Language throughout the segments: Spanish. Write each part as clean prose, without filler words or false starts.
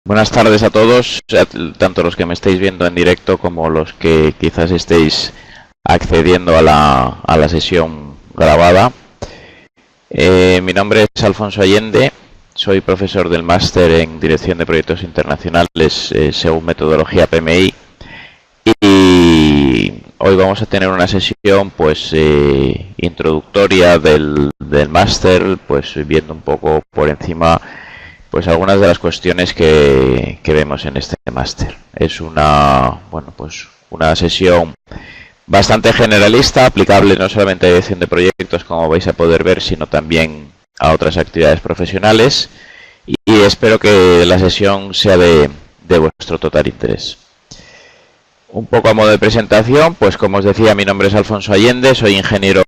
Buenas tardes a todos, tanto los que me estáis viendo en directo como los que quizás estéis accediendo a la sesión grabada. Mi nombre es Alfonso Allende, soy profesor del máster en Dirección de Proyectos Internacionales según metodología PMI, y hoy vamos a tener una sesión pues introductoria del máster, pues viendo un poco por encima pues algunas de las cuestiones que vemos en este máster. Es una sesión bastante generalista, aplicable no solamente a dirección de proyectos, como vais a poder ver, sino también a otras actividades profesionales, y espero que la sesión sea de vuestro total interés. Un poco a modo de presentación, pues como os decía, mi nombre es Alfonso Allende, soy ingeniero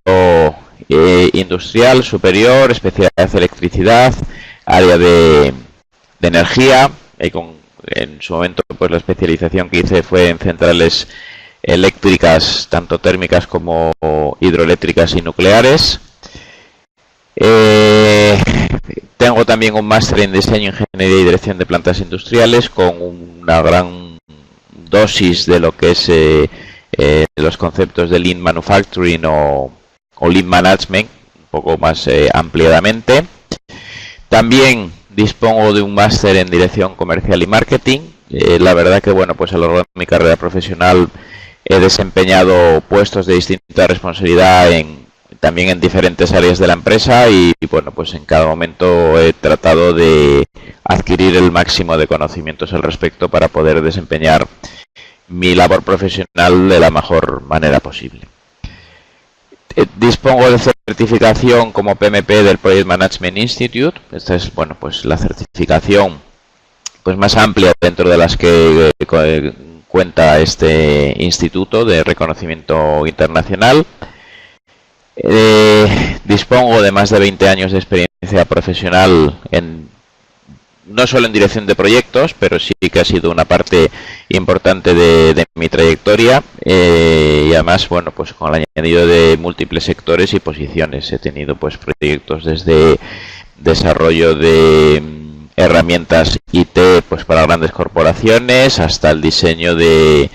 industrial superior, especialidad de electricidad, área de energía, en su momento pues la especialización que hice fue en centrales eléctricas, tanto térmicas como hidroeléctricas y nucleares. Tengo también un máster en diseño, ingeniería y dirección de plantas industriales, con una gran dosis de lo que es los conceptos de Lean Manufacturing o Lean Management, un poco más ampliadamente. También dispongo de un máster en dirección comercial y marketing. La verdad que bueno, pues a lo largo de mi carrera profesional he desempeñado puestos de distinta responsabilidad también en diferentes áreas de la empresa, y bueno, pues en cada momento he tratado de adquirir el máximo de conocimientos al respecto para poder desempeñar mi labor profesional de la mejor manera posible. Dispongo de certificación como PMP del Project Management Institute. Esta es pues la certificación pues más amplia dentro de las que cuenta este instituto de reconocimiento internacional. Dispongo de más de 20 años de experiencia profesional no solo en dirección de proyectos, pero sí que ha sido una parte importante de mi trayectoria, y además, bueno, pues con el añadido de múltiples sectores y posiciones. He tenido pues proyectos desde desarrollo de herramientas IT pues para grandes corporaciones, hasta el diseño de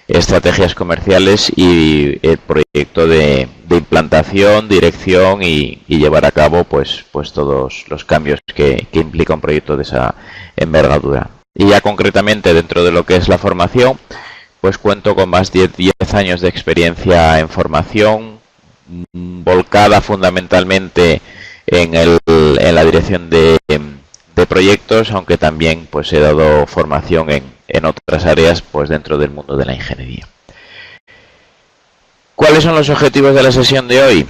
estrategias comerciales y el proyecto de implantación, dirección y llevar a cabo pues todos los cambios que implica un proyecto de esa envergadura. Y ya concretamente dentro de lo que es la formación, pues cuento con más de 10 años de experiencia en formación, volcada fundamentalmente en la dirección de proyectos, aunque también pues he dado formación en otras áreas pues dentro del mundo de la ingeniería. ¿Cuáles son los objetivos de la sesión de hoy?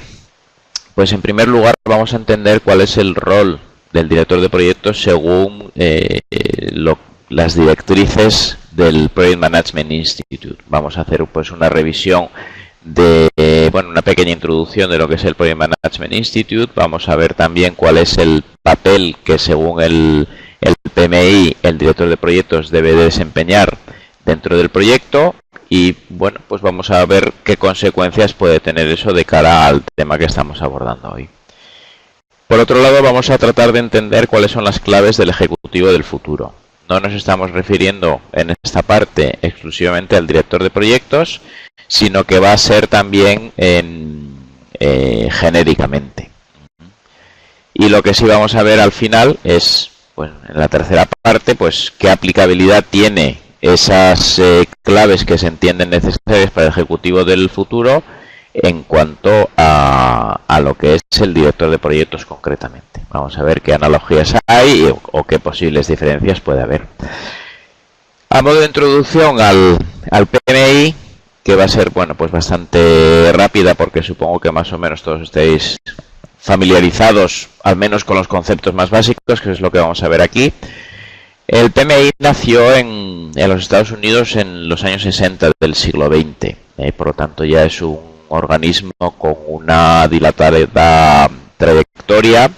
Pues en primer lugar vamos a entender cuál es el rol del director de proyectos según las directrices del Project Management Institute. Vamos a hacer pues una revisión de una pequeña introducción de lo que es el Project Management Institute. Vamos a ver también cuál es el papel que según el PMI el director de proyectos debe de desempeñar dentro del proyecto, y bueno, pues vamos a ver qué consecuencias puede tener eso de cara al tema que estamos abordando hoy. Por otro lado, vamos a tratar de entender cuáles son las claves del ejecutivo del futuro. No nos estamos refiriendo en esta parte exclusivamente al director de proyectos, sino que va a ser también genéricamente. Y lo que sí vamos a ver al final es, pues, en la tercera parte, pues qué aplicabilidad tiene esas claves que se entienden necesarias para el ejecutivo del futuro en cuanto a lo que es el director de proyectos concretamente. Vamos a ver qué analogías hay o qué posibles diferencias puede haber. A modo de introducción al PMI, que va a ser pues bastante rápida, porque supongo que más o menos todos estáis familiarizados al menos con los conceptos más básicos, que es lo que vamos a ver aquí. El PMI nació en los Estados Unidos en los años 60 del siglo XX, por lo tanto ya es un organismo con una dilatada trayectoria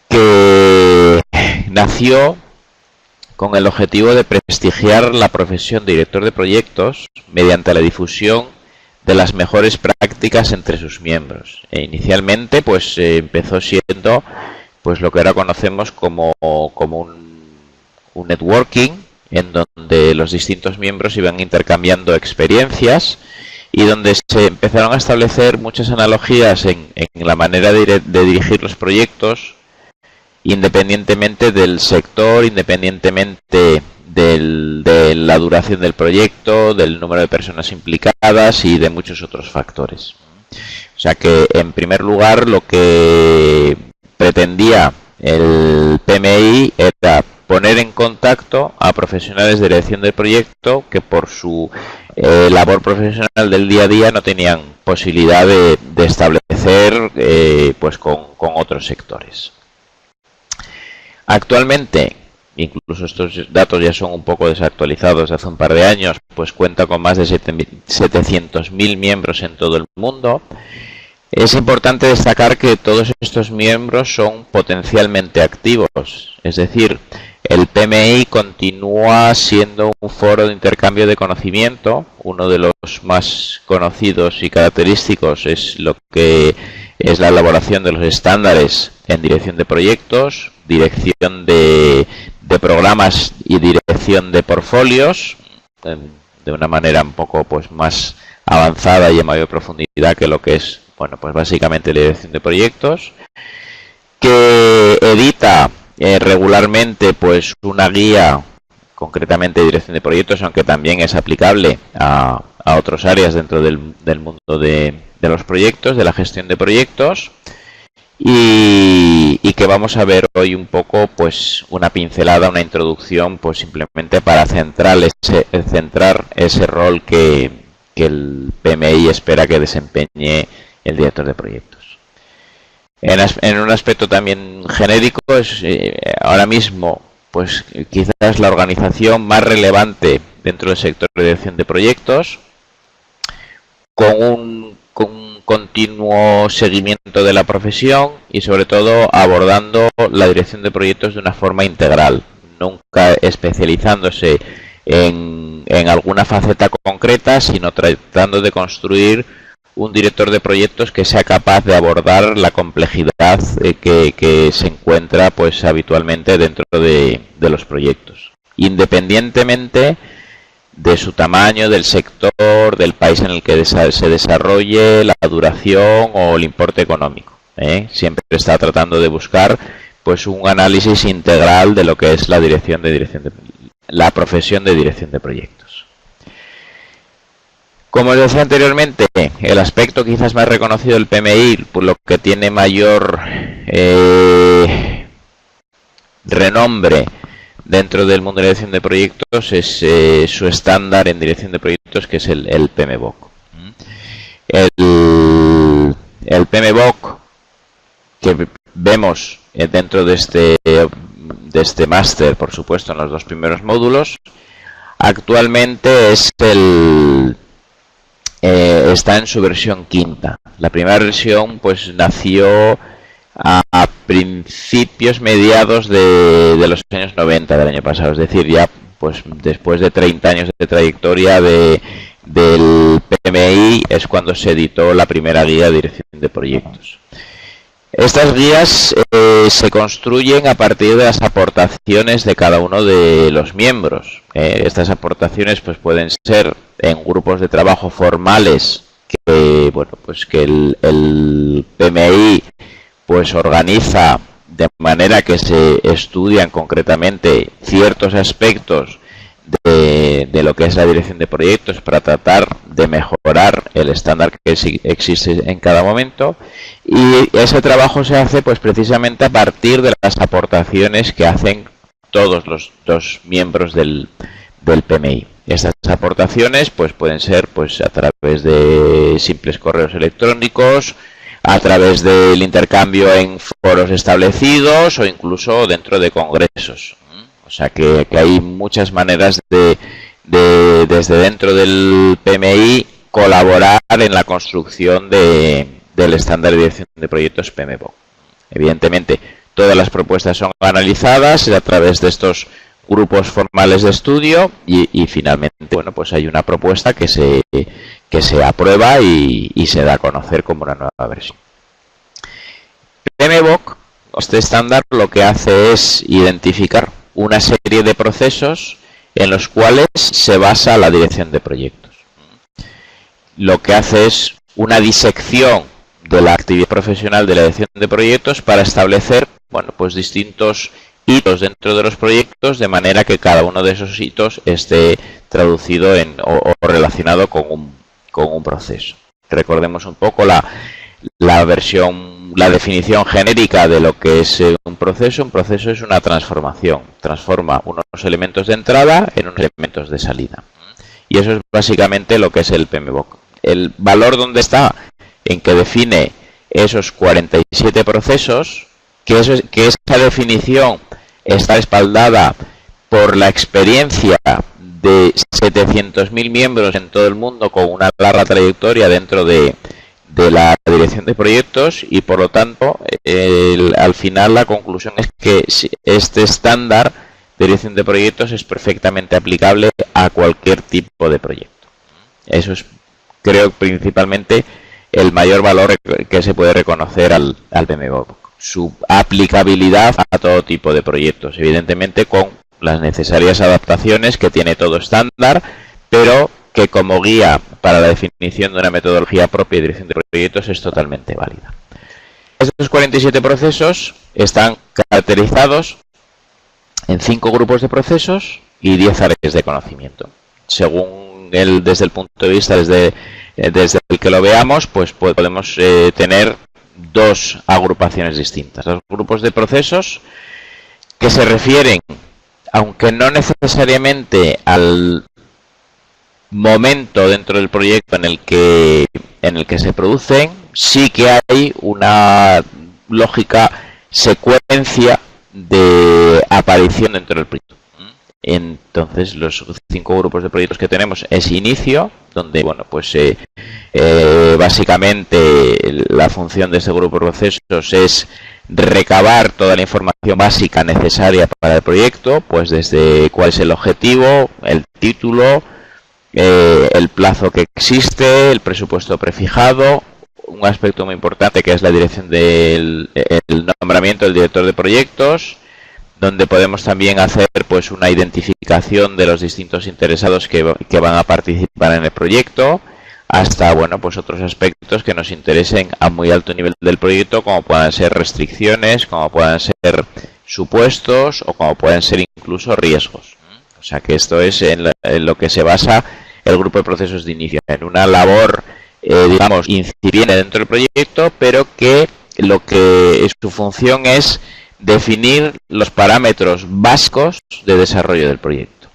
que nació con el objetivo de prestigiar la profesión de director de proyectos mediante la difusión de las mejores prácticas entre sus miembros. Inicialmente pues empezó siendo pues lo que ahora conocemos como un networking en donde los distintos miembros iban intercambiando experiencias y donde se empezaron a establecer muchas analogías en la manera de dirigir los proyectos, independientemente del sector, independientemente de la duración del proyecto, del número de personas implicadas y de muchos otros factores. O sea que, en primer lugar, lo que pretendía el PMI era poner en contacto a profesionales de dirección del proyecto que por su labor profesional del día a día no tenían posibilidad de establecer pues con otros sectores. Actualmente, incluso estos datos ya son un poco desactualizados de hace un par de años, pues cuenta con más de 700.000 miembros en todo el mundo. Es importante destacar que todos estos miembros son potencialmente activos, es decir, el PMI continúa siendo un foro de intercambio de conocimiento. Uno de los más conocidos y característicos es lo que es la elaboración de los estándares en dirección de proyectos, dirección de programas y dirección de portfolios, de una manera un poco pues más avanzada y en mayor profundidad que lo que es, bueno, pues básicamente la dirección de proyectos, que edita regularmente pues una guía, concretamente de dirección de proyectos, aunque también es aplicable a otras áreas dentro del mundo de los proyectos, de la gestión de proyectos, y que vamos a ver hoy un poco pues una pincelada, una introducción, pues simplemente para centrar ese rol que el PMI espera que desempeñe el director de proyectos. En un aspecto también genérico, es ahora mismo pues quizás la organización más relevante dentro del sector de dirección de proyectos, con un continuo seguimiento de la profesión y sobre todo abordando la dirección de proyectos de una forma integral, nunca especializándose en alguna faceta concreta, sino tratando de construir un director de proyectos que sea capaz de abordar la complejidad que se encuentra pues habitualmente dentro de los proyectos, independientemente de su tamaño, del sector, del país en el que se desarrolle, la duración o el importe económico. Siempre está tratando de buscar pues un análisis integral de lo que es la profesión de dirección de proyectos. Como os decía anteriormente, el aspecto quizás más reconocido del PMI, por lo que tiene mayor renombre dentro del mundo de dirección de proyectos, es su estándar en dirección de proyectos, que es el PMBOK. El PMBOK que vemos dentro de este máster, por supuesto, en los dos primeros módulos, actualmente está en su versión quinta. La primera versión pues nació a principios, mediados de los años 90 del año pasado, es decir, ya pues después de 30 años de trayectoria del PMI es cuando se editó la primera guía de dirección de proyectos. Estas guías se construyen a partir de las aportaciones de cada uno de los miembros. Estas aportaciones pues pueden ser en grupos de trabajo formales que el PMI pues organiza de manera que se estudian concretamente ciertos aspectos de lo que es la dirección de proyectos para tratar de mejorar el estándar que existe en cada momento, y ese trabajo se hace pues precisamente a partir de las aportaciones que hacen todos los miembros del PMI. Estas aportaciones pues pueden ser pues a través de simples correos electrónicos, a través del intercambio en foros establecidos o incluso dentro de congresos. O sea que hay muchas maneras desde dentro del PMI colaborar en la construcción del estándar de dirección de proyectos PMBOK. Evidentemente, todas las propuestas son analizadas a través de estos grupos formales de estudio y finalmente, bueno, pues hay una propuesta que se aprueba y se da a conocer como una nueva versión. PMBOK, este estándar, lo que hace es identificar una serie de procesos en los cuales se basa la dirección de proyectos. Lo que hace es una disección de la actividad profesional de la dirección de proyectos para establecer, bueno, pues distintos hitos dentro de los proyectos, de manera que cada uno de esos hitos esté traducido o relacionado con un proceso. Recordemos un poco la definición genérica de lo que es un proceso. Un proceso es una transformación. Transforma unos elementos de entrada en unos elementos de salida. Y eso es básicamente lo que es el PMBOK. El valor donde está, en que define esos 47 procesos, que esa definición está respaldada por la experiencia de 700.000 miembros en todo el mundo con una larga trayectoria dentro de la dirección de proyectos, y por lo tanto al final la conclusión es que este estándar de dirección de proyectos es perfectamente aplicable a cualquier tipo de proyecto. Eso es, creo, principalmente el mayor valor que se puede reconocer al PMBOK. Su aplicabilidad a todo tipo de proyectos, evidentemente con las necesarias adaptaciones que tiene todo estándar, pero que como guía para la definición de una metodología propia de dirección de proyectos es totalmente válida. Estos 47 procesos están caracterizados en 5 grupos de procesos y 10 áreas de conocimiento. Según desde el punto de vista desde el que lo veamos, pues podemos tener dos agrupaciones distintas. Los grupos de procesos que se refieren, aunque no necesariamente al momento dentro del proyecto en el que se producen, sí que hay una lógica secuencia de aparición dentro del proyecto. Entonces, los 5 grupos de proyectos que tenemos es inicio, donde, bueno, pues básicamente la función de este grupo de procesos es recabar toda la información básica necesaria para el proyecto, pues desde cuál es el objetivo, el título, el plazo que existe, el presupuesto prefijado, un aspecto muy importante que es la dirección el nombramiento del director de proyectos, donde podemos también hacer pues una identificación de los distintos interesados que van a participar en el proyecto, hasta, bueno, pues otros aspectos que nos interesen a muy alto nivel del proyecto, como puedan ser restricciones, como puedan ser supuestos o como pueden ser incluso riesgos. O sea que esto es en lo que se basa el grupo de procesos de inicio, en una labor, digamos, incipiente dentro del proyecto, pero que lo que su función es definir los parámetros básicos de desarrollo del proyecto.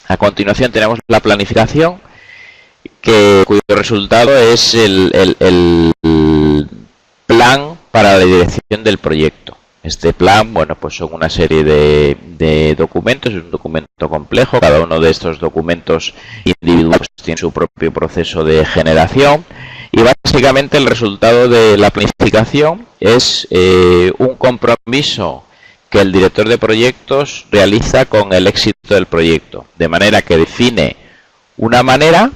A continuación tenemos la planificación, cuyo resultado es el plan para la dirección del proyecto. Este plan, bueno, pues son una serie de documentos, es un documento complejo, cada uno de estos documentos individuales tiene su propio proceso de generación, y básicamente el resultado de la planificación es un compromiso que el director de proyectos realiza con el éxito del proyecto, de manera que define una manera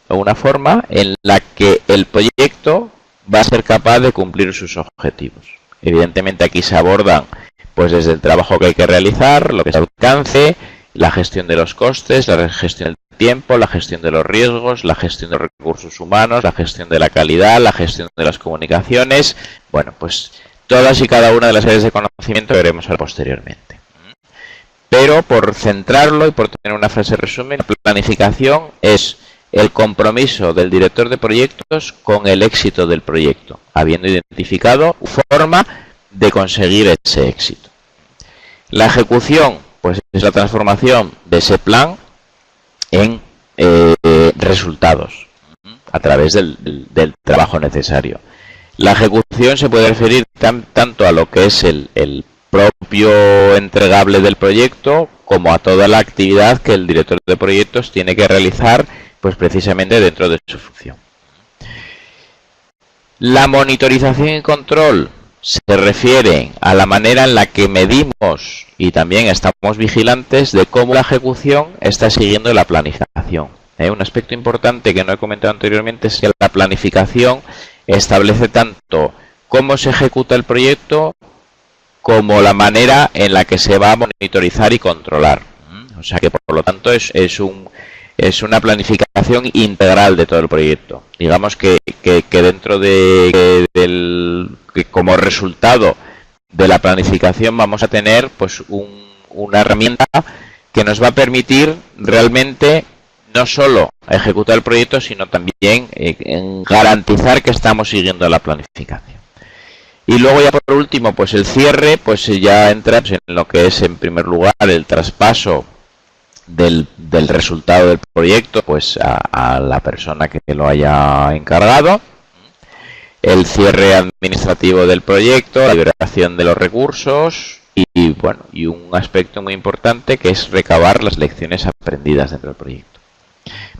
o una forma en la que el proyecto va a ser capaz de cumplir sus objetivos. Evidentemente aquí se abordan pues desde el trabajo que hay que realizar, lo que es el alcance, la gestión de los costes, la gestión del tiempo, la gestión de los riesgos, la gestión de los recursos humanos, la gestión de la calidad, la gestión de las comunicaciones. Bueno, pues todas y cada una de las áreas de conocimiento veremos posteriormente. Pero por centrarlo y por tener una frase resumen, la planificación es el compromiso del director de proyectos con el éxito del proyecto, habiendo identificado forma de conseguir ese éxito. La ejecución, pues es la transformación de ese plan en resultados a través del trabajo necesario. La ejecución se puede referir tanto a lo que es el propio entregable del proyecto como a toda la actividad que el director de proyectos tiene que realizar, pues precisamente dentro de su función. La monitorización y control se refiere a la manera en la que medimos y también estamos vigilantes de cómo la ejecución está siguiendo la planificación. Un aspecto importante que no he comentado anteriormente es que la planificación establece tanto cómo se ejecuta el proyecto como la manera en la que se va a monitorizar y controlar. O sea que, por lo tanto, es una planificación integral de todo el proyecto. Digamos que dentro que como resultado de la planificación vamos a tener pues una herramienta que nos va a permitir realmente no solo ejecutar el proyecto, sino también garantizar que estamos siguiendo la planificación. Y luego ya por último, pues el cierre, pues ya entra en lo que es en primer lugar el traspaso del resultado del proyecto pues a la persona que lo haya encargado, el cierre administrativo del proyecto, la liberación de los recursos y bueno, y un aspecto muy importante que es recabar las lecciones aprendidas dentro del proyecto.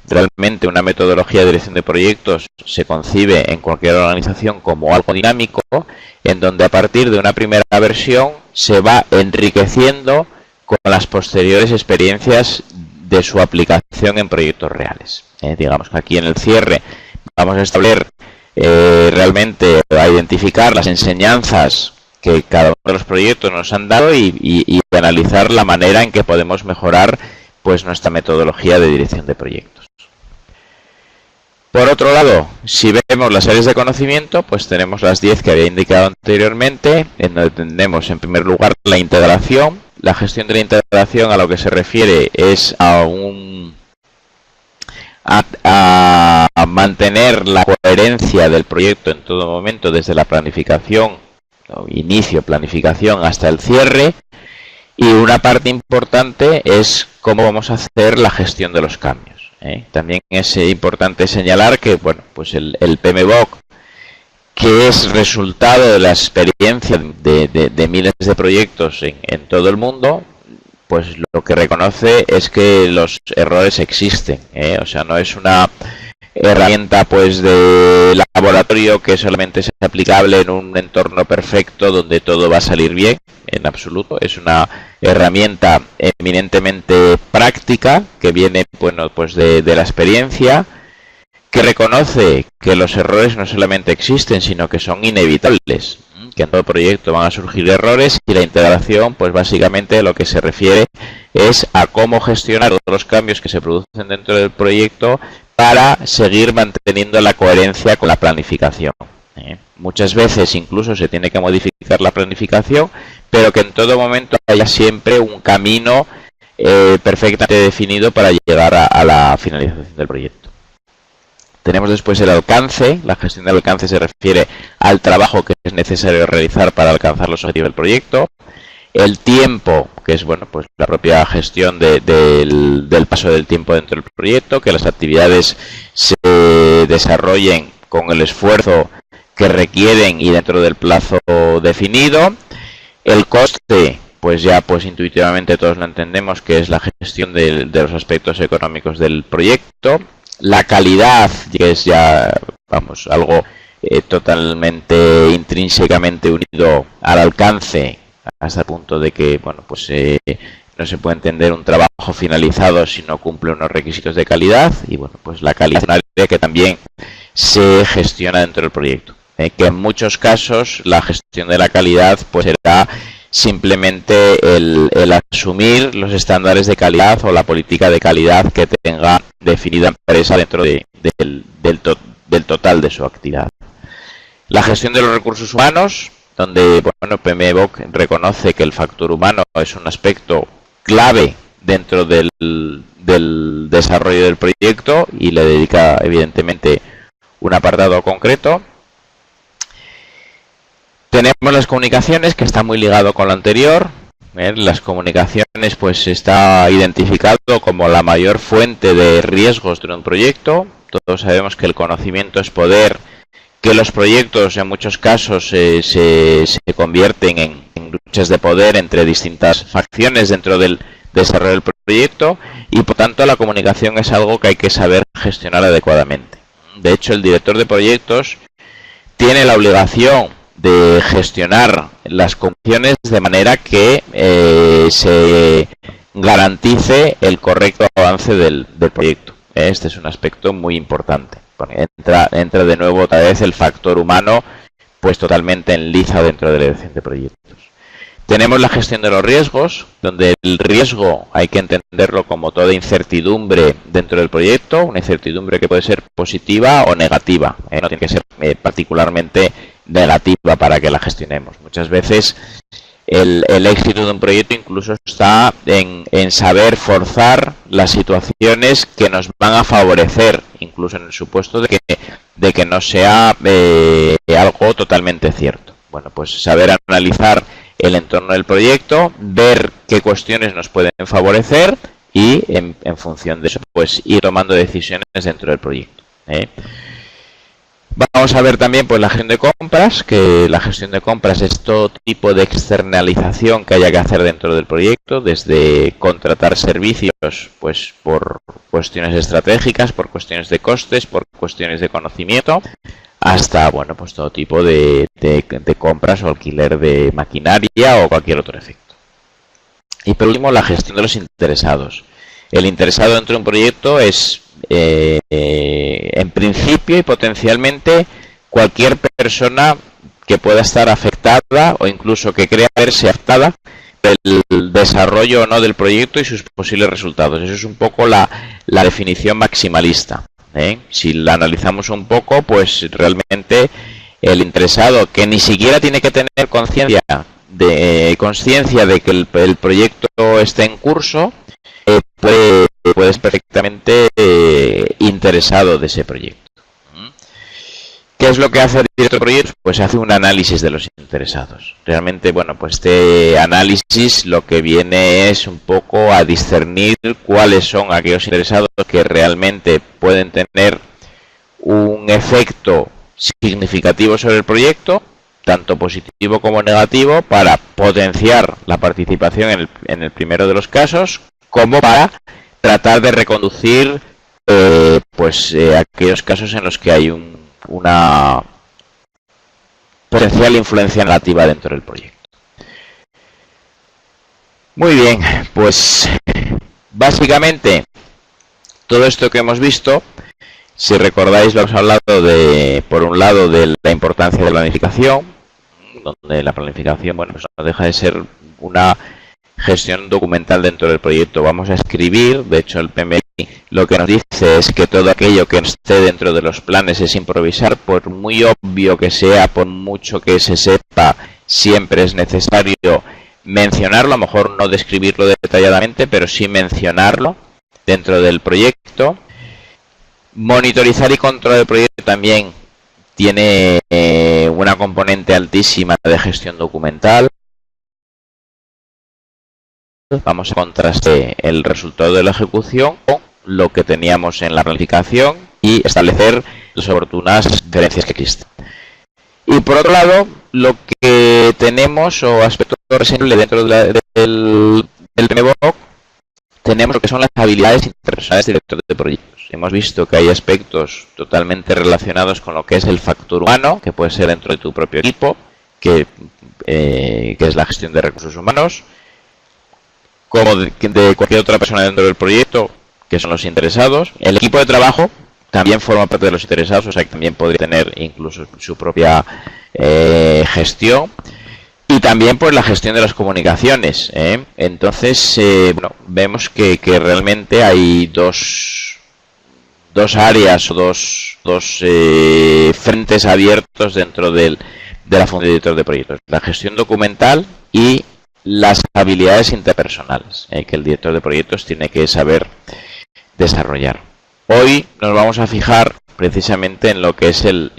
Realmente una metodología de dirección de proyectos se concibe en cualquier organización como algo dinámico, en donde a partir de una primera versión se va enriqueciendo con las posteriores experiencias de su aplicación en proyectos reales. Digamos que aquí en el cierre vamos a establecer realmente a identificar las enseñanzas que cada uno de los proyectos nos han dado y analizar la manera en que podemos mejorar pues nuestra metodología de dirección de proyectos. Por otro lado, si vemos las áreas de conocimiento, pues tenemos las 10 que había indicado anteriormente, en donde tenemos en primer lugar la integración. La gestión de la integración a lo que se refiere es a mantener la coherencia del proyecto en todo momento, desde la planificación, inicio, planificación hasta el cierre. Y una parte importante es cómo vamos a hacer la gestión de los cambios. También es importante señalar que bueno, pues el PMBOK, que es resultado de la experiencia de miles de proyectos en todo el mundo, pues lo que reconoce es que los errores existen. O sea, no es una herramienta pues de laboratorio que solamente es aplicable en un entorno perfecto donde todo va a salir bien, en absoluto. Es una herramienta eminentemente práctica que viene bueno, pues de la experiencia, que reconoce que los errores no solamente existen, sino que son inevitables, que en todo proyecto van a surgir errores, y la integración pues básicamente lo que se refiere es a cómo gestionar todos los cambios que se producen dentro del proyecto para seguir manteniendo la coherencia con la planificación. Muchas veces incluso se tiene que modificar la planificación, pero que en todo momento haya siempre un camino perfectamente definido para llegar a la finalización del proyecto. Tenemos después el alcance. La gestión del alcance se refiere al trabajo que es necesario realizar para alcanzar los objetivos del proyecto. El tiempo, que es bueno, pues la propia gestión del paso del tiempo dentro del proyecto, que las actividades se desarrollen con el esfuerzo que requieren y dentro del plazo definido. El coste, pues ya pues intuitivamente todos lo entendemos, que es la gestión de los aspectos económicos del proyecto. La calidad, que es ya vamos algo totalmente intrínsecamente unido al alcance, hasta el punto de que bueno, pues no se puede entender un trabajo finalizado si no cumple unos requisitos de calidad. Y bueno, pues la calidad es una área que también se gestiona dentro del proyecto, que en muchos casos la gestión de la calidad pues será simplemente el asumir los estándares de calidad o la política de calidad que tenga definida la empresa dentro del total de su actividad. La gestión de los recursos humanos, donde bueno, PMBOK reconoce que el factor humano es un aspecto clave dentro del desarrollo del proyecto y le dedica evidentemente un apartado concreto. Tenemos las comunicaciones, que está muy ligado con lo anterior. Las comunicaciones pues está identificado como la mayor fuente de riesgos de un proyecto. Todos sabemos que el conocimiento es poder, que los proyectos en muchos casos se convierten en luchas de poder entre distintas facciones dentro del desarrollo del proyecto, y por tanto la comunicación es algo que hay que saber gestionar adecuadamente. De hecho, el director de proyectos tiene la obligación de gestionar las comunicaciones de manera que se garantice el correcto avance del proyecto. Este es un aspecto muy importante. Entra de nuevo otra vez el factor humano pues totalmente en liza dentro de la dirección de proyectos. Tenemos la gestión de los riesgos, donde el riesgo hay que entenderlo como toda incertidumbre dentro del proyecto, una incertidumbre que puede ser positiva o negativa, no tiene que ser particularmente negativa para que la gestionemos. Muchas veces el éxito de un proyecto incluso está en saber forzar las situaciones que nos van a favorecer, incluso en el supuesto de que no sea algo totalmente cierto. Bueno, pues saber analizar el entorno del proyecto, ver qué cuestiones nos pueden favorecer y en función de eso pues ir tomando decisiones dentro del proyecto. Vamos a ver también pues la gestión de compras, que la gestión de compras es todo tipo de externalización que haya que hacer dentro del proyecto, desde contratar servicios pues por cuestiones estratégicas, por cuestiones de costes, por cuestiones de conocimiento, hasta bueno pues todo tipo de compras o alquiler de maquinaria o cualquier otro efecto. Y por último, la gestión de los interesados. El interesado dentro de un proyecto es en principio y potencialmente cualquier persona que pueda estar afectada o incluso que crea verse afectada del desarrollo o no del proyecto y sus posibles resultados. Eso es un poco la definición maximalista. Si la analizamos un poco, pues realmente el interesado, que ni siquiera tiene que tener conciencia de que el proyecto esté en curso, puede ser perfectamente interesado de ese proyecto. ¿Qué es lo que hace el director de proyectos? Pues hace un análisis de los interesados. Realmente, bueno, pues este análisis lo que viene es un poco a discernir cuáles son aquellos interesados que realmente pueden tener un efecto significativo sobre el proyecto, tanto positivo como negativo, para potenciar la participación en el primero de los casos, como para tratar de reconducir aquellos casos en los que hay una potencial influencia negativa dentro del proyecto. Muy bien, pues básicamente todo esto que hemos visto, si recordáis, lo hemos hablado por un lado de la importancia de la planificación, donde la planificación, bueno, pues no deja de ser una gestión documental dentro del proyecto. Vamos a escribir, de hecho el PMI lo que nos dice es que todo aquello que esté dentro de los planes es improvisar, por muy obvio que sea, por mucho que se sepa, siempre es necesario mencionarlo, a lo mejor no describirlo detalladamente, pero sí mencionarlo dentro del proyecto. Monitorizar y controlar el proyecto también tiene una componente altísima de gestión documental. Vamos a contrastar el resultado de la ejecución con lo que teníamos en la planificación y establecer las oportunas diferencias que existen. Y por otro lado, lo que tenemos o aspecto reseñable dentro del PMBOK, tenemos lo que son las habilidades interpersonales del director de proyectos. Hemos visto que hay aspectos totalmente relacionados con lo que es el factor humano, que puede ser dentro de tu propio equipo, que es la gestión de recursos humanos, como de cualquier otra persona dentro del proyecto, que son los interesados. El equipo de trabajo también forma parte de los interesados, o sea que también podría tener incluso su propia gestión. Y también pues la gestión de las comunicaciones. Entonces, bueno, vemos que realmente hay dos áreas o dos frentes abiertos dentro de la función de director de proyectos. La gestión documental y las habilidades interpersonales que el director de proyectos tiene que saber desarrollar. Hoy nos vamos a fijar precisamente en lo que es el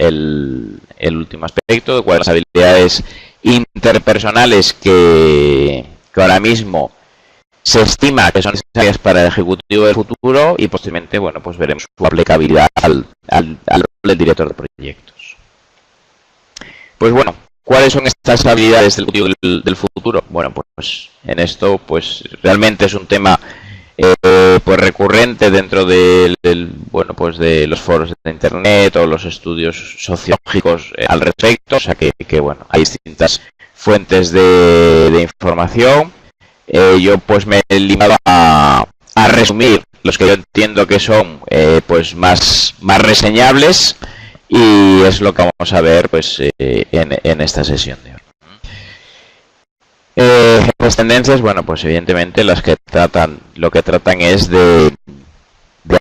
último aspecto, de cuáles son las habilidades interpersonales que ahora mismo se estima que son necesarias para el ejecutivo del futuro, y posteriormente, bueno, pues veremos su aplicabilidad al rol del director de proyectos. Pues bueno, ¿cuáles son estas habilidades del ejecutivo del futuro? Bueno, pues en esto pues realmente es un tema pues recurrente dentro de los foros de internet o los estudios sociológicos al respecto, o sea que bueno, hay distintas fuentes de información. Yo pues me he limitado a resumir los que yo entiendo que son pues más reseñables, y es lo que vamos a ver pues en esta sesión de hoy. Las tendencias, bueno, pues evidentemente lo que tratan es de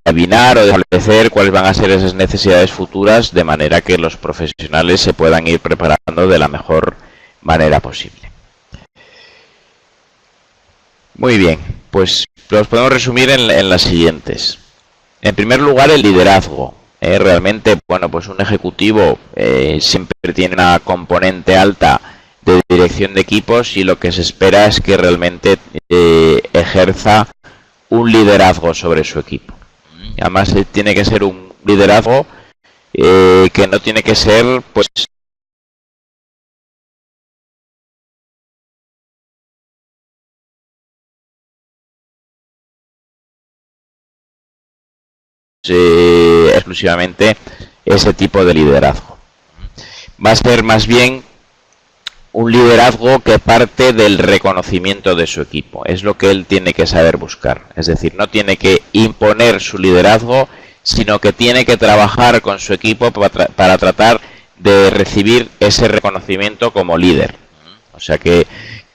adivinar o de establecer cuáles van a ser esas necesidades futuras de manera que los profesionales se puedan ir preparando de la mejor manera posible. Muy bien, pues los podemos resumir en las siguientes. En primer lugar, el liderazgo. Realmente, bueno, pues un ejecutivo siempre tiene una componente alta de dirección de equipos y lo que se espera es que realmente ejerza un liderazgo sobre su equipo. Además, tiene que ser un liderazgo que no tiene que ser, pues, exclusivamente ese tipo de liderazgo. Va a ser más bien un liderazgo que parte del reconocimiento de su equipo. Es lo que él tiene que saber buscar. Es decir, no tiene que imponer su liderazgo, sino que tiene que trabajar con su equipo para tratar de recibir ese reconocimiento como líder. O sea que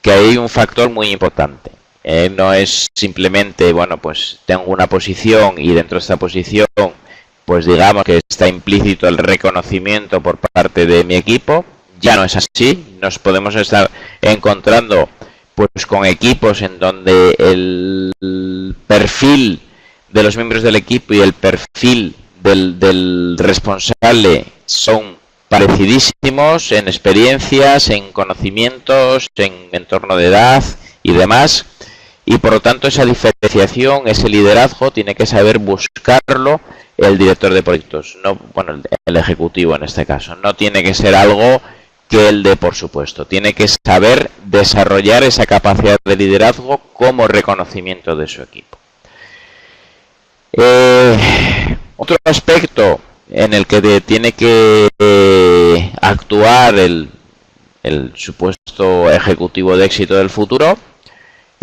hay un factor muy importante. No es simplemente, bueno, pues tengo una posición y dentro de esta posición, pues digamos que está implícito el reconocimiento por parte de mi equipo. Ya no es así. Nos podemos estar encontrando pues con equipos en donde el perfil de los miembros del equipo y el perfil del responsable son parecidísimos en experiencias, en conocimientos, en entorno de edad y demás. Y por lo tanto esa diferenciación, ese liderazgo, tiene que saber buscarlo el director de proyectos, no, bueno, el ejecutivo en este caso. No tiene que ser algo que él dé por supuesto. Tiene que saber desarrollar esa capacidad de liderazgo como reconocimiento de su equipo. Otro aspecto en el que tiene que actuar el supuesto ejecutivo de éxito del futuro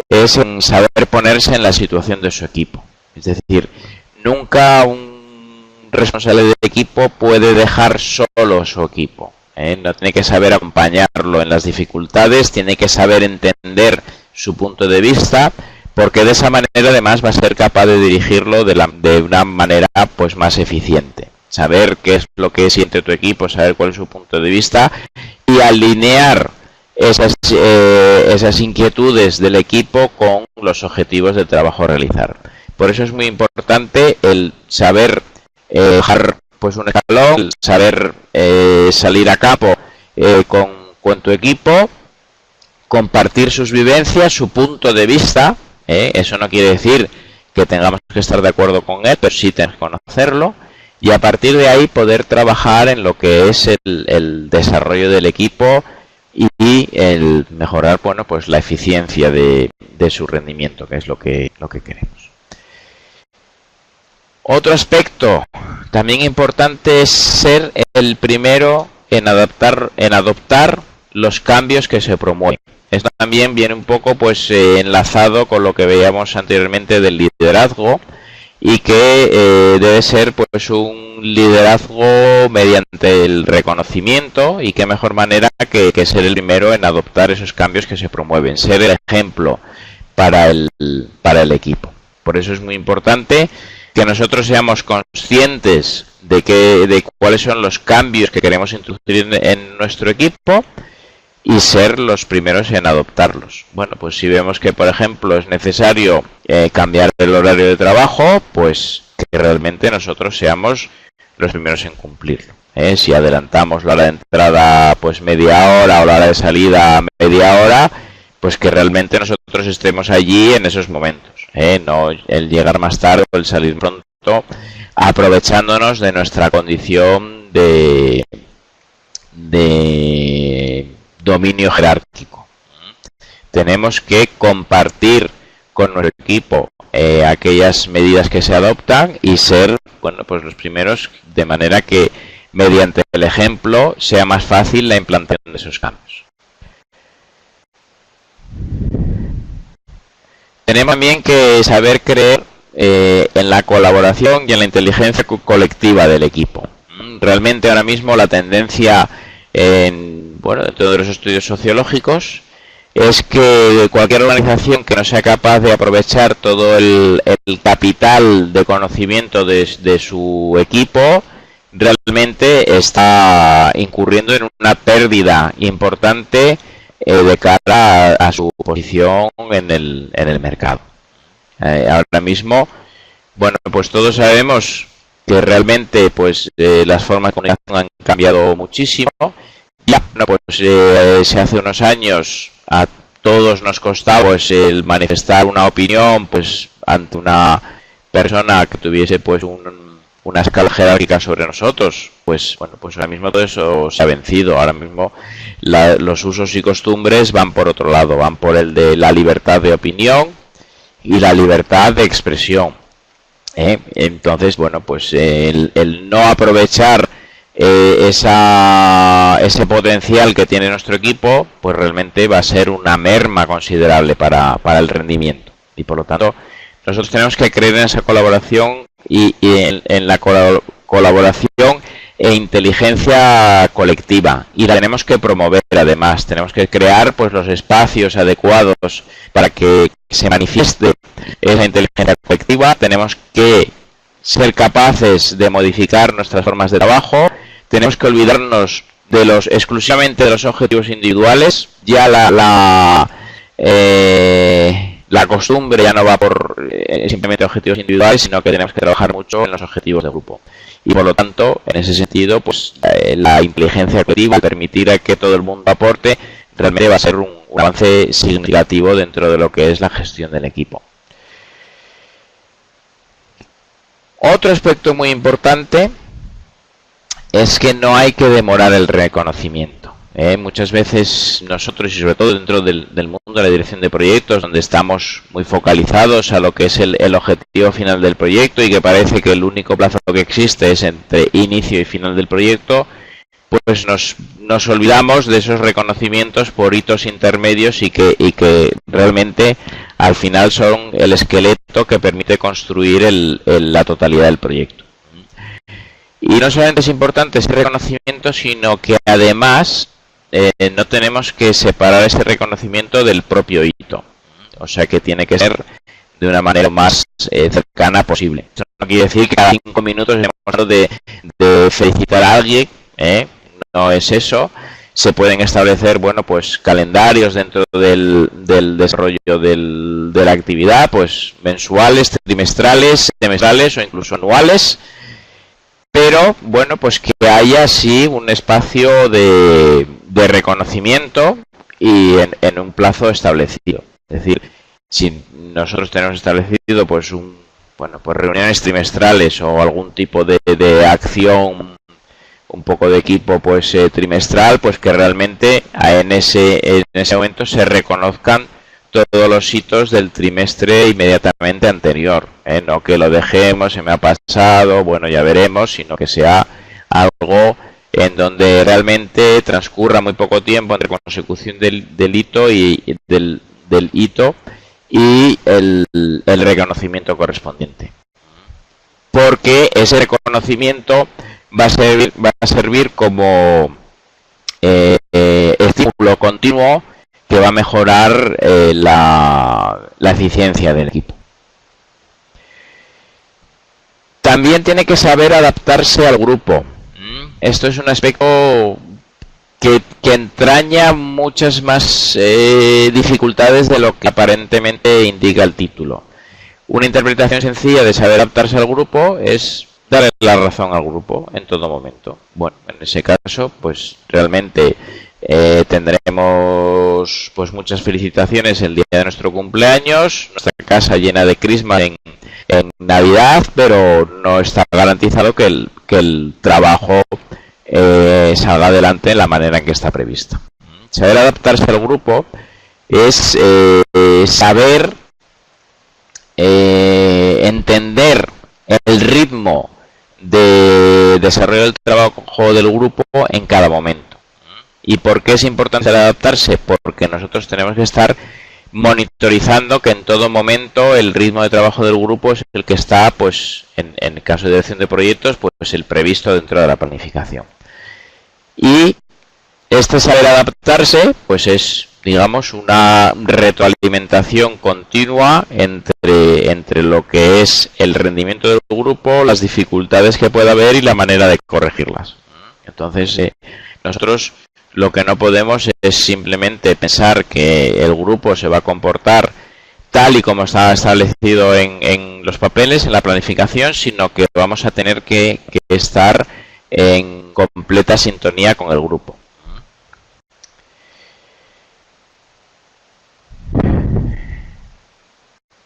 es en saber ponerse en la situación de su equipo. Es decir, nunca un responsable de equipo puede dejar solo su equipo. No tiene que saber acompañarlo en las dificultades, tiene que saber entender su punto de vista, porque de esa manera además va a ser capaz de dirigirlo de una manera pues más eficiente. Saber qué es lo que siente tu equipo, saber cuál es su punto de vista y alinear esas inquietudes del equipo con los objetivos del trabajo a realizar. Por eso es muy importante el saber bajar pues un escalón, el saber salir a campo con tu equipo, compartir sus vivencias, su punto de vista. Eso no quiere decir que tengamos que estar de acuerdo con él, pero sí tenemos que conocerlo. Y a partir de ahí poder trabajar en lo que es el desarrollo del equipo y el mejorar, bueno, pues la eficiencia de su rendimiento, que es lo que queremos. Otro aspecto también importante es ser el primero en adoptar los cambios que se promueven. Esto también viene un poco pues enlazado con lo que veíamos anteriormente del liderazgo, y que debe ser pues un liderazgo mediante el reconocimiento, y qué mejor manera que ser el primero en adoptar esos cambios que se promueven, ser el ejemplo para el equipo. Por eso es muy importante que nosotros seamos conscientes de cuáles son los cambios que queremos introducir en nuestro equipo y ser los primeros en adoptarlos. Bueno, pues si vemos que, por ejemplo, es necesario cambiar el horario de trabajo, pues que realmente nosotros seamos los primeros en cumplirlo. Si adelantamos la hora de entrada pues media hora o la hora de salida media hora, pues que realmente nosotros estemos allí en esos momentos. No el llegar más tarde o el salir pronto, aprovechándonos de nuestra condición de dominio jerárquico. Tenemos que compartir con nuestro equipo aquellas medidas que se adoptan y ser, bueno, pues los primeros, de manera que mediante el ejemplo sea más fácil la implantación de esos cambios. Tenemos también que saber creer en la colaboración y en la inteligencia colectiva del equipo. Realmente ahora mismo la tendencia dentro de los estudios sociológicos es que cualquier organización que no sea capaz de aprovechar todo el capital de conocimiento de su equipo realmente está incurriendo en una pérdida importante de cara a su posición en el mercado. Ahora mismo, bueno, pues todos sabemos que realmente pues las formas de comunicación han cambiado muchísimo. Ya, bueno, pues se hace unos años a todos nos costaba pues el manifestar una opinión pues ante una persona que tuviese pues una escala jerárquica sobre nosotros. Pues bueno, pues ahora mismo todo eso se ha vencido. Ahora mismo los usos y costumbres van por otro lado, van por el de la libertad de opinión y la libertad de expresión. Entonces, bueno, pues el no aprovechar ese potencial que tiene nuestro equipo, pues realmente va a ser una merma considerable para el rendimiento. Y por lo tanto, nosotros tenemos que creer en esa colaboración y en la colaboración e inteligencia colectiva. Y la tenemos que promover además. Tenemos que crear pues los espacios adecuados para que se manifieste esa inteligencia colectiva. Tenemos que ser capaces de modificar nuestras formas de trabajo. Tenemos que olvidarnos de exclusivamente de los objetivos individuales. Ya la costumbre ya no va por simplemente objetivos individuales, sino que tenemos que trabajar mucho en los objetivos de grupo. Y por lo tanto, en ese sentido, pues la inteligencia colectiva, permitir a que todo el mundo aporte, realmente va a ser un avance significativo dentro de lo que es la gestión del equipo. Otro aspecto muy importante es que no hay que demorar el reconocimiento. Muchas veces nosotros, y sobre todo dentro del mundo de la dirección de proyectos, donde estamos muy focalizados a lo que es el objetivo final del proyecto y que parece que el único plazo que existe es entre inicio y final del proyecto, pues nos olvidamos de esos reconocimientos por hitos intermedios y que realmente al final son el esqueleto que permite construir la totalidad del proyecto. Y no solamente es importante ese reconocimiento, sino que además no tenemos que separar ese reconocimiento del propio hito. O sea que tiene que ser de una manera más cercana posible. Eso no quiere decir que cada 5 minutos hemos de felicitar a alguien, no es eso. Se pueden establecer, bueno, pues calendarios dentro del desarrollo de la actividad, pues mensuales, trimestrales, semestrales o incluso anuales. Pero, bueno, pues que haya así un espacio de reconocimiento y en un plazo establecido. Es decir, si nosotros tenemos establecido pues pues reuniones trimestrales o algún tipo de acción, un poco de equipo pues trimestral, pues que realmente en ese momento se reconozcan todos los hitos del trimestre inmediatamente anterior, no que lo dejemos, se me ha pasado, bueno, ya veremos, sino que sea algo en donde realmente transcurra muy poco tiempo entre consecución del hito y del hito y el reconocimiento correspondiente, porque ese reconocimiento va a servir como estímulo continuo que va a mejorar la eficiencia del equipo. También tiene que saber adaptarse al grupo. Esto es un aspecto que entraña muchas más dificultades de lo que aparentemente indica el título. Una interpretación sencilla de saber adaptarse al grupo es darle la razón al grupo en todo momento. Bueno, en ese caso, pues realmente tendremos pues muchas felicitaciones el día de nuestro cumpleaños, nuestra casa llena de crisma en Navidad, pero no está garantizado que el trabajo salga adelante en la manera en que está previsto. Saber adaptarse al grupo es saber entender el ritmo de desarrollo del trabajo del grupo en cada momento. ¿Y por qué es importante adaptarse? Porque nosotros tenemos que estar monitorizando que en todo momento el ritmo de trabajo del grupo es el que está, pues, en el caso de dirección de proyectos, pues el previsto dentro de la planificación. Y este saber adaptarse, pues es digamos, una retroalimentación continua entre lo que es el rendimiento del grupo, las dificultades que pueda haber y la manera de corregirlas. Entonces, nosotros lo que no podemos es simplemente pensar que el grupo se va a comportar tal y como está establecido en los papeles, en la planificación, sino que vamos a tener que estar en completa sintonía con el grupo.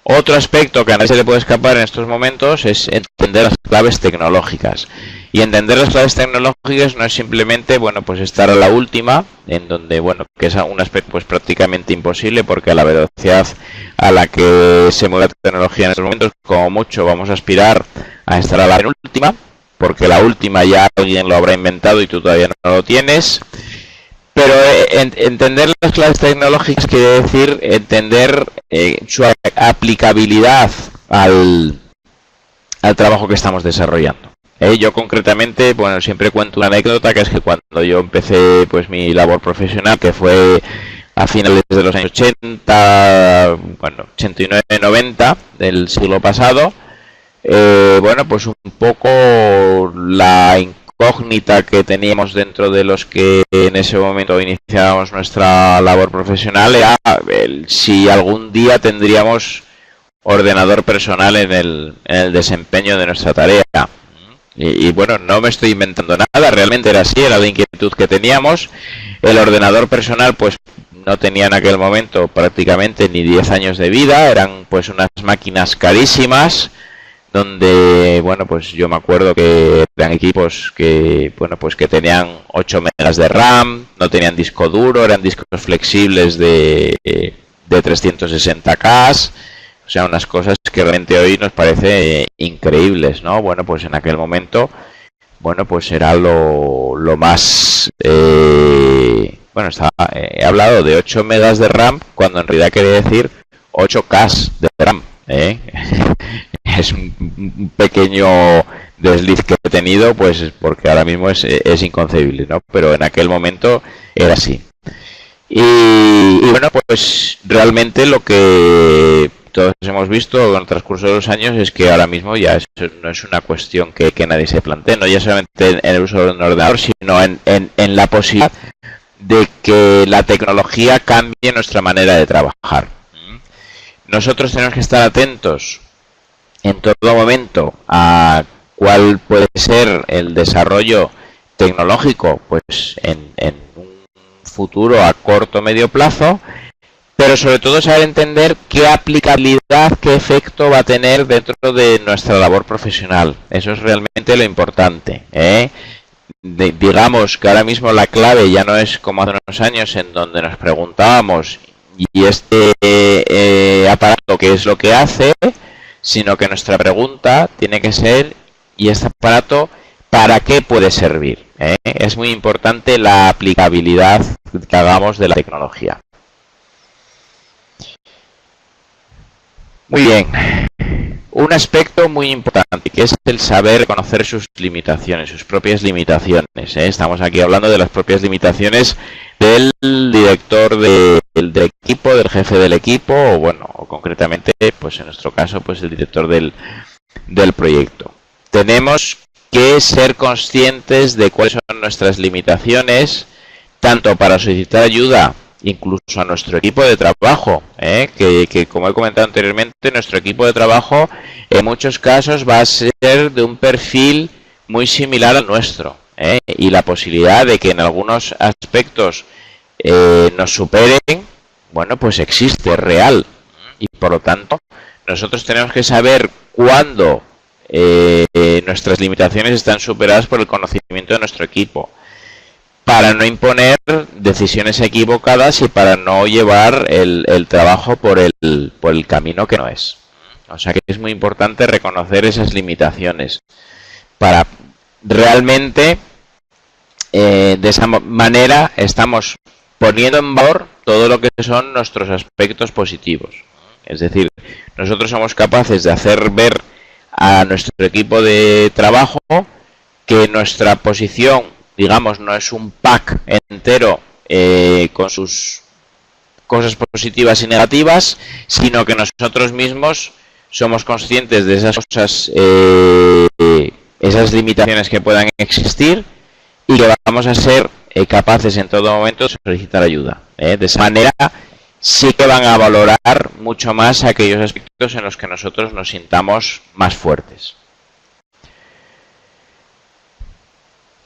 Otro aspecto que a nadie se le puede escapar en estos momentos es entender las claves tecnológicas. Y entender las claves tecnológicas no es simplemente, bueno, pues estar a la última, en donde, bueno, que es un aspecto pues prácticamente imposible, porque a la velocidad a la que se mueve la tecnología en estos momentos, como mucho vamos a aspirar a estar a la penúltima, porque la última ya alguien lo habrá inventado y tú todavía no lo tienes. Pero entender las claves tecnológicas quiere decir entender su aplicabilidad al trabajo que estamos desarrollando. Yo concretamente, bueno, siempre cuento una anécdota, que es que cuando yo empecé pues mi labor profesional, que fue a finales de los años 80, bueno, 89-90 del siglo pasado, bueno, pues un poco la incógnita que teníamos dentro de los que en ese momento iniciábamos nuestra labor profesional era si algún día tendríamos ordenador personal en el desempeño de nuestra tarea. Y bueno, no me estoy inventando nada, realmente era así, era la inquietud que teníamos. El ordenador personal pues no tenía en aquel momento prácticamente ni 10 años de vida, eran pues unas máquinas carísimas, donde, bueno, pues yo me acuerdo que eran equipos que, bueno, pues que tenían 8 megas de RAM, no tenían disco duro, eran discos flexibles de 360K, o sea, unas cosas que realmente hoy nos parece increíbles, ¿no? Bueno, pues en aquel momento, bueno, pues era lo más... bueno, he hablado de 8 megas de RAM, cuando en realidad quería decir 8K de RAM, Es un pequeño desliz que he tenido, pues porque ahora mismo es inconcebible, ¿no? Pero en aquel momento era así. Y bueno, pues realmente lo que todos hemos visto con el transcurso de los años es que ahora mismo ya no es una cuestión que nadie se plantee, no ya solamente en el uso de un ordenador, sino en la posibilidad de que la tecnología cambie nuestra manera de trabajar. Nosotros tenemos que estar atentos en todo momento a cuál puede ser el desarrollo tecnológico pues en un futuro a corto o medio plazo, pero sobre todo saber entender qué aplicabilidad, qué efecto va a tener dentro de nuestra labor profesional. Eso es realmente lo importante, digamos que ahora mismo la clave ya no es como hace unos años en donde nos preguntábamos y este aparato qué es lo que hace, sino que nuestra pregunta tiene que ser, ¿y este aparato para qué puede servir? Es muy importante la aplicabilidad que hagamos de la tecnología. Muy bien. Un aspecto muy importante, que es el saber conocer sus limitaciones, sus propias limitaciones. Estamos aquí hablando de las propias limitaciones del director del equipo, del jefe del equipo, o bueno, o concretamente, pues en nuestro caso, pues el director del proyecto. Tenemos que ser conscientes de cuáles son nuestras limitaciones, tanto para solicitar ayuda, incluso a nuestro equipo de trabajo, que como he comentado anteriormente, nuestro equipo de trabajo en muchos casos va a ser de un perfil muy similar al nuestro, y la posibilidad de que en algunos aspectos nos superen, bueno, pues existe, es real, y por lo tanto nosotros tenemos que saber cuándo nuestras limitaciones están superadas por el conocimiento de nuestro equipo, para no imponer decisiones equivocadas y para no llevar el trabajo por el camino que no es. O sea que es muy importante reconocer esas limitaciones para realmente de esa manera estamos poniendo en valor todo lo que son nuestros aspectos positivos. Es decir, nosotros somos capaces de hacer ver a nuestro equipo de trabajo que nuestra posición, digamos, no es un pack entero con sus cosas positivas y negativas, sino que nosotros mismos somos conscientes de esas cosas, esas limitaciones que puedan existir, y que vamos a ser capaces en todo momento de solicitar ayuda. De esa manera sí que van a valorar mucho más aquellos aspectos en los que nosotros nos sintamos más fuertes.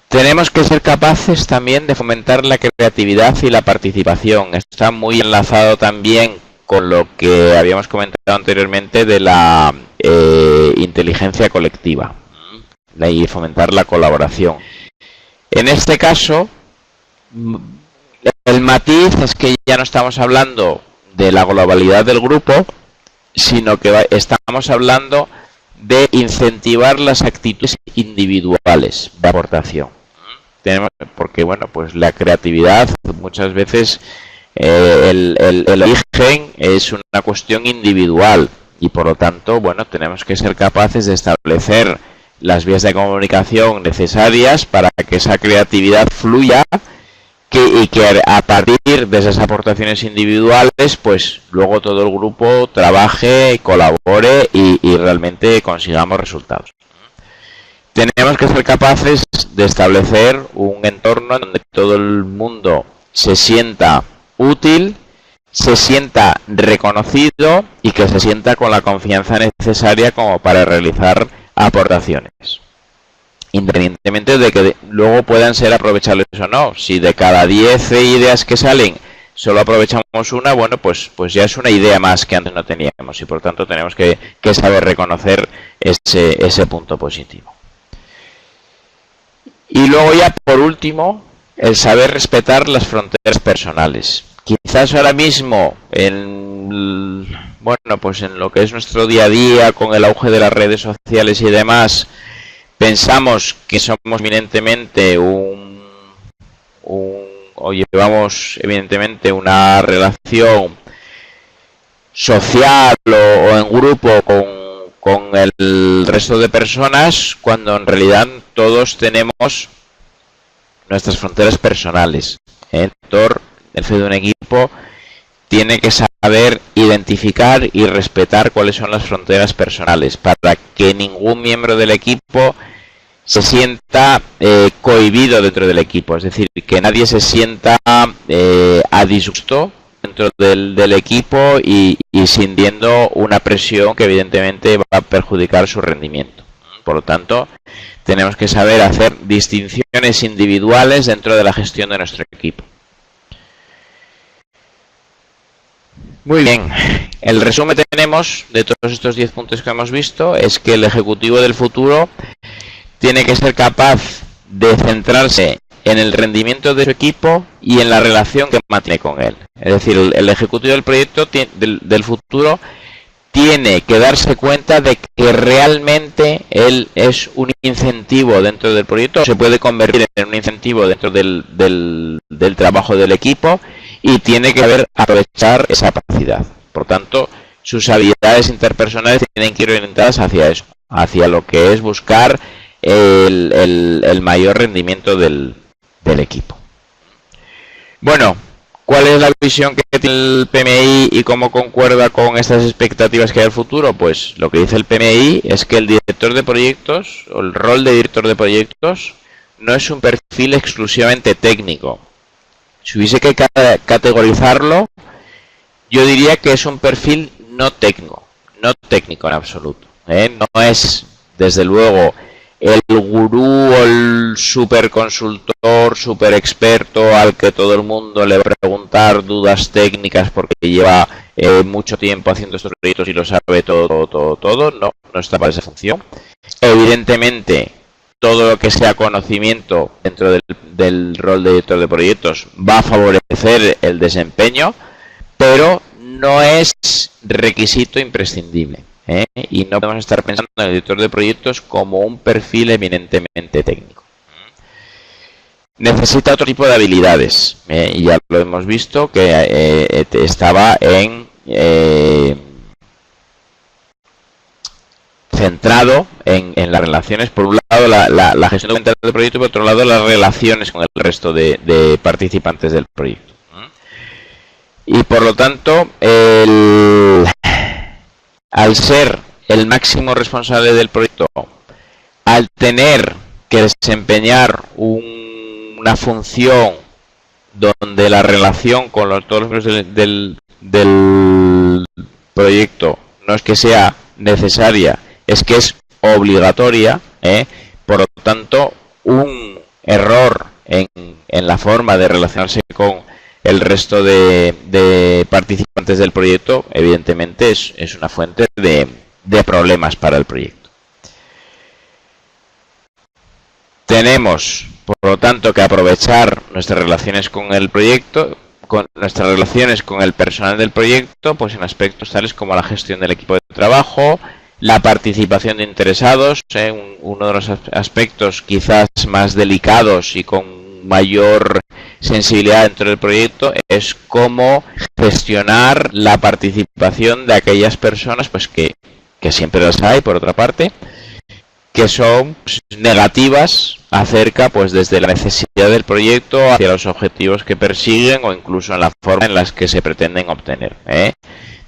Tenemos que ser capaces también de fomentar la creatividad y la participación. Está muy enlazado también con lo que habíamos comentado anteriormente de la inteligencia colectiva y fomentar la colaboración. En este caso, el matiz es que ya no estamos hablando de la globalidad del grupo, sino que estamos hablando de incentivar las actitudes individuales de aportación. Porque, bueno, pues la creatividad muchas veces el origen es una cuestión individual y, por lo tanto, bueno, tenemos que ser capaces de establecer las vías de comunicación necesarias para que esa creatividad fluya y que a partir de esas aportaciones individuales, pues luego todo el grupo trabaje, colabore y realmente consigamos resultados. Tenemos que ser capaces de establecer un entorno donde todo el mundo se sienta útil, se sienta reconocido y que se sienta con la confianza necesaria como para realizar aportaciones, independientemente de que luego puedan ser aprovechables o no. Si de cada 10 ideas que salen solo aprovechamos una, bueno, pues ya es una idea más que antes no teníamos, y por tanto tenemos que saber reconocer ese punto positivo. Y luego ya por último, el saber respetar las fronteras personales. Quizás ahora mismo bueno, pues en lo que es nuestro día a día, con el auge de las redes sociales y demás, pensamos que somos eminentemente o llevamos evidentemente una relación social o en grupo con el resto de personas, cuando en realidad todos tenemos nuestras fronteras personales. El jefe de un equipo tiene que saber identificar y respetar cuáles son las fronteras personales para que ningún miembro del equipo se sienta cohibido dentro del equipo, es decir, que nadie se sienta a disgusto dentro del equipo y sintiendo una presión que evidentemente va a perjudicar su rendimiento. Por lo tanto, tenemos que saber hacer distinciones individuales dentro de la gestión de nuestro equipo. Muy bien, el resumen que tenemos de todos estos 10 puntos que hemos visto es que el ejecutivo del futuro tiene que ser capaz de centrarse en el rendimiento de su equipo y en la relación que mantiene con él. Es decir, el ejecutivo del proyecto del futuro tiene que darse cuenta de que realmente él es un incentivo dentro del proyecto, se puede convertir en un incentivo dentro del trabajo del equipo, y tiene que saber aprovechar esa capacidad. Por tanto, sus habilidades interpersonales tienen que ir orientadas hacia eso, hacia lo que es buscar el mayor rendimiento del equipo. Bueno, ¿cuál es la visión que tiene el PMI y cómo concuerda con estas expectativas que hay al futuro? Pues lo que dice el PMI es que el director de proyectos, o el rol de director de proyectos, no es un perfil exclusivamente técnico. Si hubiese que categorizarlo, yo diría que es un perfil no técnico en absoluto. No es, desde luego, el gurú o el super consultor, super experto al que todo el mundo le va a preguntar dudas técnicas porque lleva mucho tiempo haciendo estos proyectos y lo sabe todo. No está para esa función. Evidentemente, todo lo que sea conocimiento dentro del rol de director de proyectos va a favorecer el desempeño, pero no es requisito imprescindible. Y no podemos estar pensando en el director de proyectos como un perfil eminentemente técnico. Necesita otro tipo de habilidades, y ya lo hemos visto que estaba centrado en las relaciones, por un lado la gestión documental del proyecto y por otro lado las relaciones con el resto de participantes del proyecto. Y por lo tanto, al ser el máximo responsable del proyecto, al tener que desempeñar una función donde la relación con todos los miembros del proyecto no es que sea necesaria, es que es obligatoria, por lo tanto, un error en la forma de relacionarse con el resto de participantes del proyecto, evidentemente es una fuente de problemas para el proyecto. Tenemos, por lo tanto, que aprovechar nuestras relaciones con el proyecto, con nuestras relaciones con el personal del proyecto, pues en aspectos tales como la gestión del equipo de trabajo, la participación de interesados, uno de los aspectos quizás más delicados y con mayor sensibilidad dentro del proyecto es cómo gestionar la participación de aquellas personas, pues que siempre las hay, por otra parte, que son negativas acerca, pues desde la necesidad del proyecto hacia los objetivos que persiguen o incluso en la forma en las que se pretenden obtener.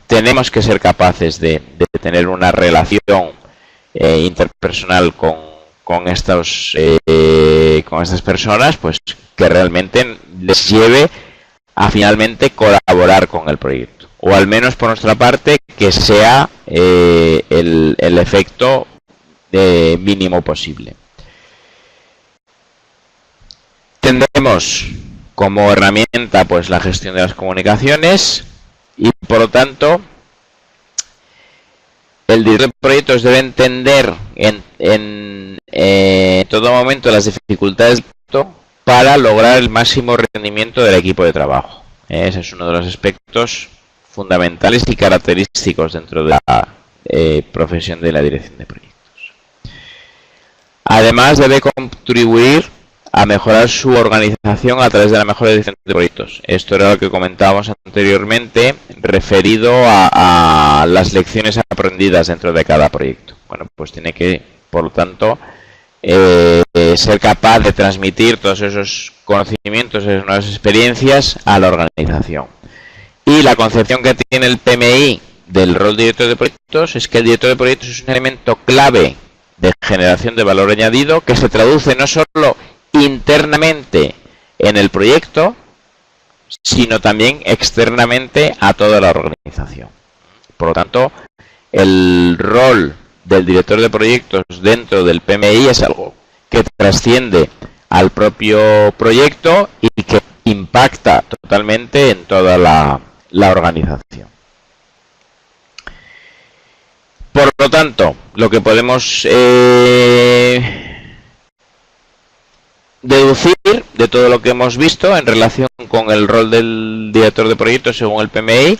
Tenemos que ser capaces de tener una relación interpersonal con estas personas, pues que realmente les lleve a finalmente colaborar con el proyecto, o al menos por nuestra parte que sea el efecto mínimo posible. Tendremos como herramienta pues la gestión de las comunicaciones y por lo tanto el director de proyectos debe entender en todo momento las dificultades del proyecto para lograr el máximo rendimiento del equipo de trabajo. Ese es uno de los aspectos fundamentales y característicos dentro de la profesión de la dirección de proyectos. Además, debe contribuir a mejorar su organización a través de la mejora de diferentes proyectos. Esto era lo que comentábamos anteriormente, referido a las lecciones aprendidas dentro de cada proyecto. Bueno, pues tiene que, por lo tanto, ser capaz de transmitir todos esos conocimientos, esas nuevas experiencias a la organización. Y la concepción que tiene el PMI del rol de director de proyectos es que el director de proyectos es un elemento clave de generación de valor añadido que se traduce no solo internamente en el proyecto, sino también externamente a toda la organización. Por lo tanto, el rol del director de proyectos dentro del PMI es algo que trasciende al propio proyecto y que impacta totalmente en toda la organización. Por lo tanto, lo que podemos deducir de todo lo que hemos visto en relación con el rol del director de proyectos según el PMI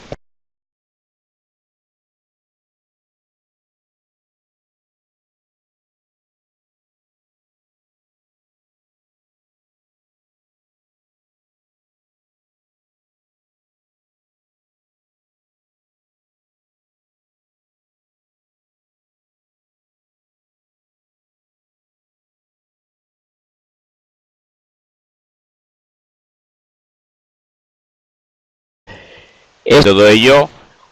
es todo ello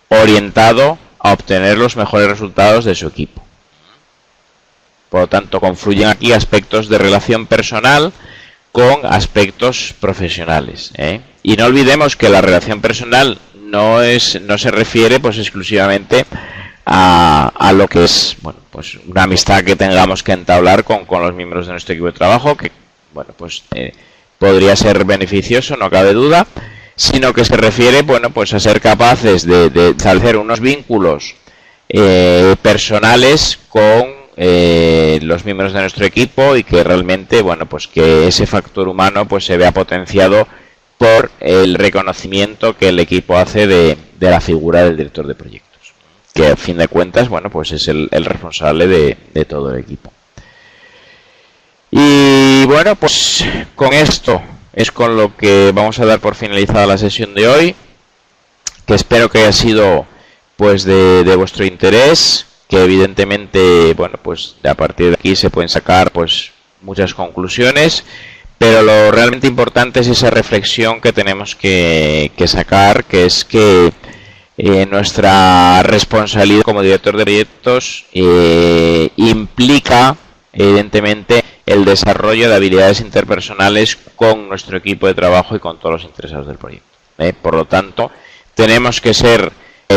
orientado a obtener los mejores resultados de su equipo. Por lo tanto, confluyen aquí aspectos de relación personal con aspectos profesionales. Y no olvidemos que la relación personal no se refiere pues exclusivamente a lo que es pues una amistad que tengamos que entablar con los miembros de nuestro equipo de trabajo, que pues podría ser beneficioso, no cabe duda, sino que se refiere pues a ser capaces de establecer unos vínculos personales con los miembros de nuestro equipo y que realmente pues que ese factor humano pues se vea potenciado por el reconocimiento que el equipo hace de la figura del director de proyectos, que a fin de cuentas pues es el responsable de todo el equipo. Y pues con esto es con lo que vamos a dar por finalizada la sesión de hoy, que espero que haya sido pues de vuestro interés, que evidentemente pues a partir de aquí se pueden sacar pues muchas conclusiones, pero lo realmente importante es esa reflexión que tenemos que sacar, que es que nuestra responsabilidad como director de proyectos implica, evidentemente, el desarrollo de habilidades interpersonales con nuestro equipo de trabajo y con todos los interesados del proyecto. Por lo tanto, tenemos que ser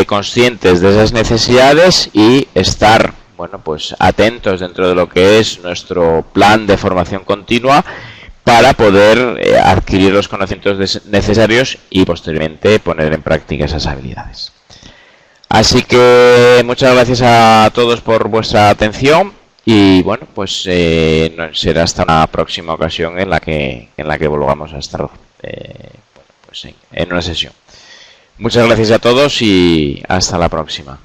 conscientes de esas necesidades y estar, bueno, pues atentos dentro de lo que es nuestro plan de formación continua para poder adquirir los conocimientos necesarios y posteriormente poner en práctica esas habilidades. Así que muchas gracias a todos por vuestra atención y bueno, pues será hasta una próxima ocasión en la que volvamos a estar pues en una sesión. Muchas gracias a todos y hasta la próxima.